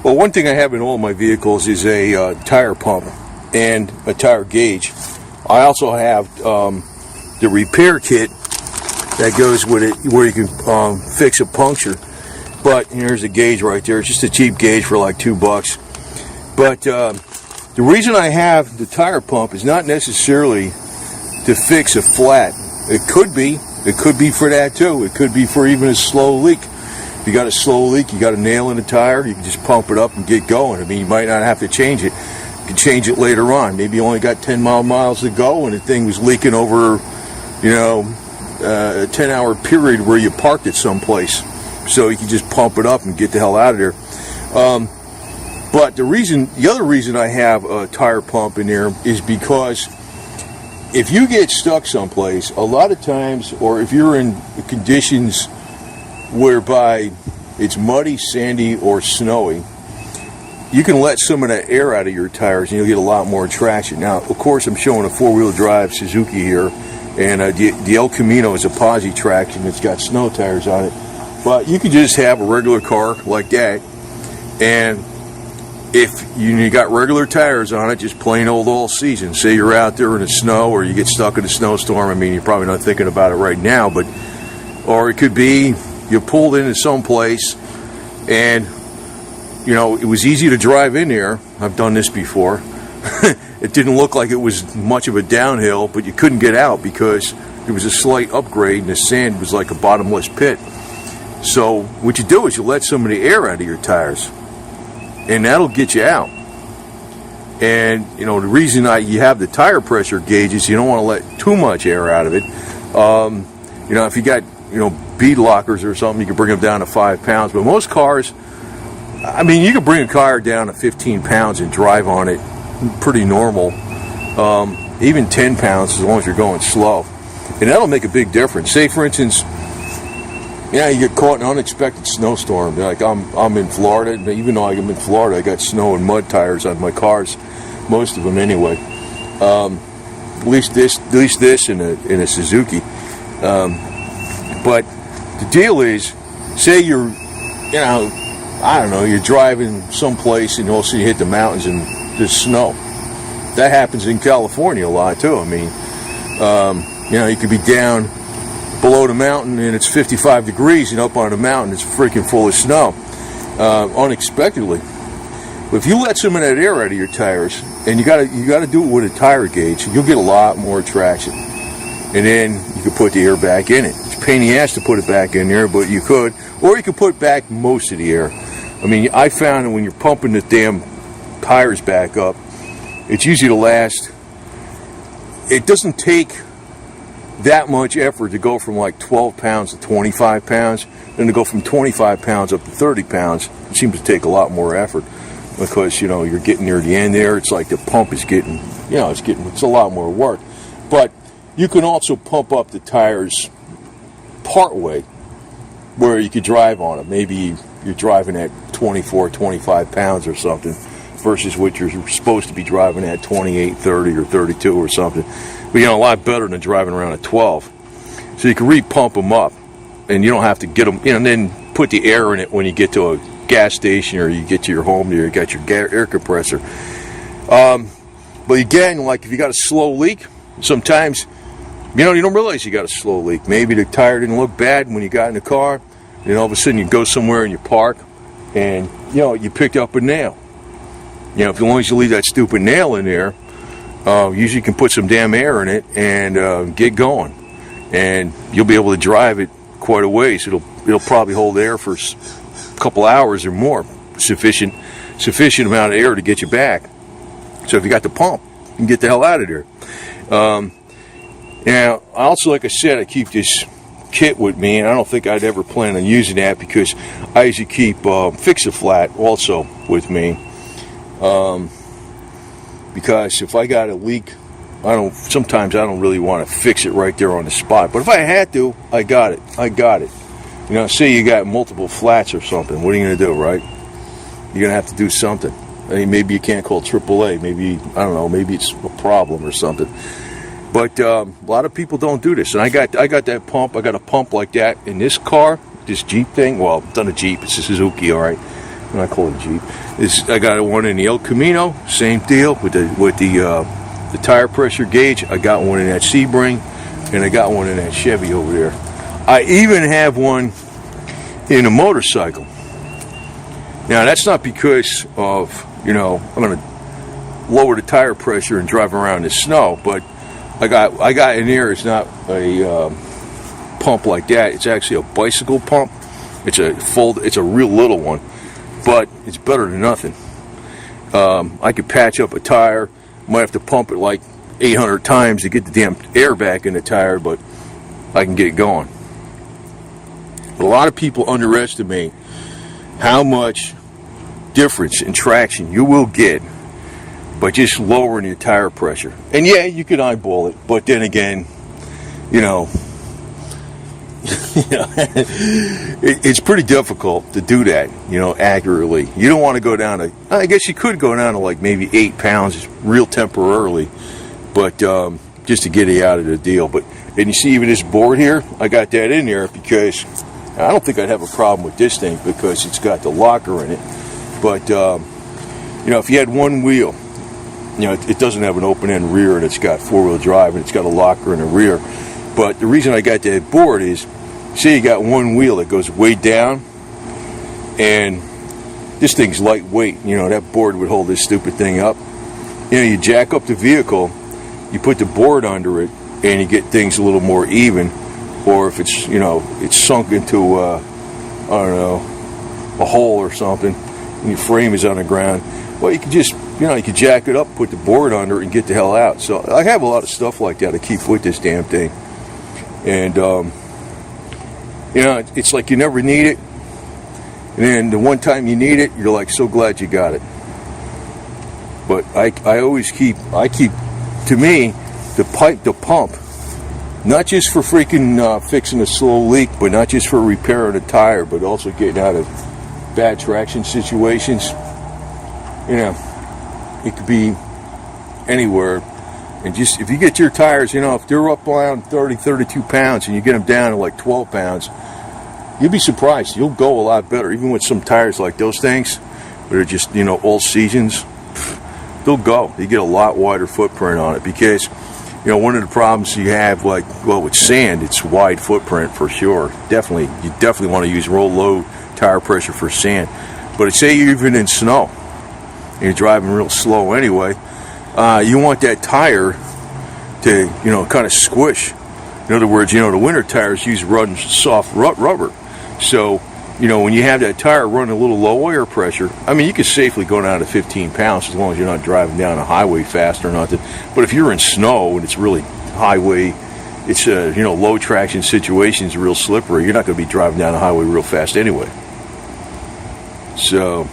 Well, one thing I have in all my vehicles is a tire pump and a tire gauge. I also have the repair kit that goes with it, where you can fix a puncture. But here's a gauge right there. It's just a cheap gauge for like $2. But the reason I have the tire pump is not necessarily to fix a flat. It could be for that too. It could be for even a slow leak. If you got a slow leak, you got a nail in the tire, you can just pump it up and get going. I mean, you might not have to change it. You can change it later on. Maybe you only got 10 miles to go and the thing was leaking over, a 10-hour period where you parked it someplace. So you can just pump it up and get the hell out of there. But the other reason I have a tire pump in there is because if you get stuck someplace, a lot of times, or if you're in conditions whereby it's muddy, sandy, or snowy, you can let some of that air out of your tires and you'll get a lot more traction. Now, of course, I'm showing a four-wheel drive Suzuki here, and the El Camino is a posi traction. It's got snow tires on it. But you can just have a regular car like that, and if you got regular tires on it, just plain old all season. Say you're out there in the snow, or you get stuck in a snowstorm. I mean, you're probably not thinking about it right now, or it could be you pulled into some place, and it was easy to drive in there. I've done this before. It didn't look like it was much of a downhill, but you couldn't get out because there was a slight upgrade, and the sand was like a bottomless pit. So what you do is you let some of the air out of your tires, and that'll get you out. And the reason you have the tire pressure gauge is you don't want to let too much air out of it. If you got bead lockers or something, you can bring them down to 5 pounds. But most cars, I mean, you can bring a car down to 15 pounds and drive on it pretty normal. Even 10 pounds as long as you're going slow, and that'll make a big difference. Say, for instance, you get caught in an unexpected snowstorm. Like I'm in Florida, and even though I'm in Florida, I got snow and mud tires on my cars, most of them anyway. At least this in a Suzuki. But the deal is, say you're, you're driving someplace and all of a sudden you hit the mountains and there's snow. That happens in California a lot too. I mean, you could be down below the mountain and it's 55 degrees, and up on the mountain it's freaking full of snow, unexpectedly. But if you let some of that air out of your tires, and you gotta do it with a tire gauge, you'll get a lot more traction. And then you can put the air back in it. It's a pain in the ass to put it back in there, but you could. Or you could put back most of the air. I mean, I found that when you're pumping the damn tires back up, it's easy to last. It doesn't take that much effort to go from like 12 pounds to 25 pounds, then to go from 25 pounds up to 30 pounds. It seems to take a lot more effort because, you're getting near the end there. It's like the pump is getting, it's a lot more work. But you can also pump up the tires part way where you could drive on them. Maybe you're driving at 24, 25 pounds or something versus what you're supposed to be driving at 28, 30, or 32 or something. But, a lot better than driving around at 12. So you can re-pump them up, and you don't have to get them, and then put the air in it when you get to a gas station or you get to your home, you got your air compressor. But again, like if you got a slow leak, sometimes you don't realize you got a slow leak. Maybe the tire didn't look bad when you got in the car, and all of a sudden you go somewhere and you park, and you picked up a nail. As long as you leave that stupid nail in there, usually you can put some damn air in it and get going, and you'll be able to drive it quite a ways. It'll probably hold air for a couple hours or more, sufficient amount of air to get you back. So if you got the pump, you can get the hell out of there. Now, also, like I said, I keep this kit with me, and I don't think I'd ever plan on using that because I usually keep Fix-A-Flat also with me. Because if I got a leak, sometimes I don't really want to fix it right there on the spot. But if I had to, I got it. Say you got multiple flats or something. What are you going to do, right? You're going to have to do something. I mean, maybe you can't call AAA. Maybe, I don't know, maybe it's a problem or something. But a lot of people don't do this. And I got that pump. I got a pump like that in this car, this Jeep thing. Well, it's not a Jeep. It's a Suzuki, all right. I call it a Jeep. I got one in the El Camino, same deal with the tire pressure gauge. I got one in that Sebring, and I got one in that Chevy over there. I even have one in a motorcycle. Now that's not because of, I'm going to lower the tire pressure and drive around in the snow, but I got in there. It's not a pump like that. It's actually a bicycle pump. It's a real little one, but it's better than nothing. I could patch up a tire. Might have to pump it like 800 times to get the damn air back in the tire, but I can get it going. But a lot of people underestimate how much difference in traction you will get by just lowering your tire pressure. And yeah, you can eyeball it, but then again, it's pretty difficult to do that, accurately. You don't want to go down to, I guess you could go down to like maybe 8 pounds real temporarily, but just to get it out of the deal. And you see even this board here, I got that in there because I don't think I'd have a problem with this thing because it's got the locker in it. But, if you had one wheel, it doesn't have an open end rear and it's got 4-wheel drive and it's got a locker in the rear. But the reason I got that board is, say you got one wheel that goes way down and this thing's lightweight. That board would hold this stupid thing up. You jack up the vehicle, you put the board under it, and you get things a little more even. Or if it's, it's sunk into, a hole or something, and your frame is on the ground, well, you can just, you can jack it up, put the board under it, and get the hell out. So I have a lot of stuff like that to keep with this damn thing. And, it's like you never need it. And then the one time you need it, you're like so glad you got it. But I always keep, to me, the pump, not just for freaking fixing a slow leak, but not just for repairing a tire, but also getting out of bad traction situations. It could be anywhere. And just, if you get your tires, if they're up around 30, 32 pounds and you get them down to like 12 pounds, you'll be surprised. You'll go a lot better. Even with some tires like those things, that are just, all seasons, they'll go. You get a lot wider footprint on it because, one of the problems you have, with sand, it's wide footprint for sure. You definitely want to use real low tire pressure for sand. But say you're even in snow, and you're driving real slow anyway, you want that tire to, kind of squish. In other words, the winter tires use soft rubber. So, when you have that tire running a little low air pressure, you can safely go down to 15 pounds as long as you're not driving down a highway fast or nothing. But if you're in snow and it's really highway, it's low traction situations, real slippery, you're not going to be driving down a highway real fast anyway. So,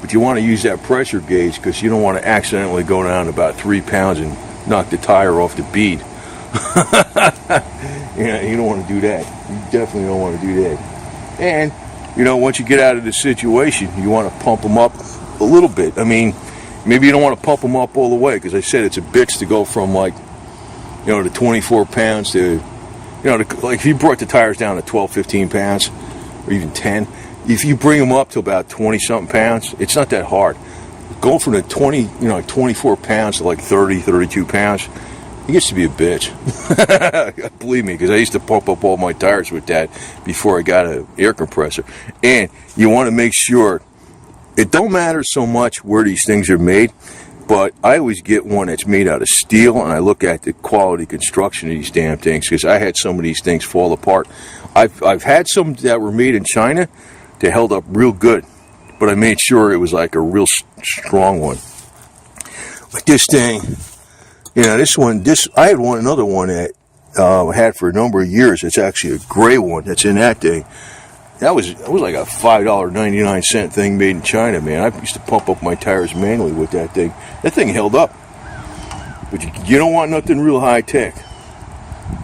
but you want to use that pressure gauge because you don't want to accidentally go down about 3 pounds and knock the tire off the bead. You don't want to do that. You definitely don't want to do that. And, once you get out of the situation, you want to pump them up a little bit. Maybe you don't want to pump them up all the way because I said it's a bitch to go from to 24 pounds to, like if you brought the tires down to 12, 15 pounds or even 10, if you bring them up to about 20-something pounds, it's not that hard. Going from the 24 pounds to like 30, 32 pounds, it gets to be a bitch. Believe me, because I used to pump up all my tires with that before I got an air compressor. And you want to make sure, it don't matter so much where these things are made, but I always get one that's made out of steel, and I look at the quality construction of these damn things, because I had some of these things fall apart. I've had some that were made in China that held up real good, but I made sure it was like a real strong one. Like this thing, I had another one that I had for a number of years. It's actually a gray one that's in that thing. That was like a $5.99 thing made in China, man. I used to pump up my tires manually with that thing. That thing held up. But you don't want nothing real high tech.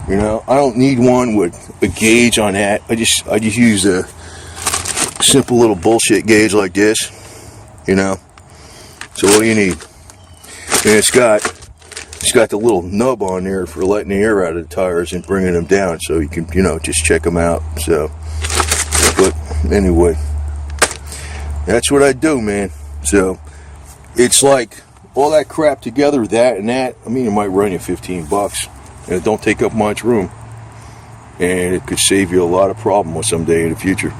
I don't need one with a gauge on that. I just use a simple little bullshit gauge like this. So what do you need? And it's got the little nub on there for letting the air out of the tires and bringing them down, so you can just check them out. So, but anyway, that's what I do, man. So it's like all that crap together, that and that. I mean, it might run you $15, and it don't take up much room, and it could save you a lot of problems someday in the future.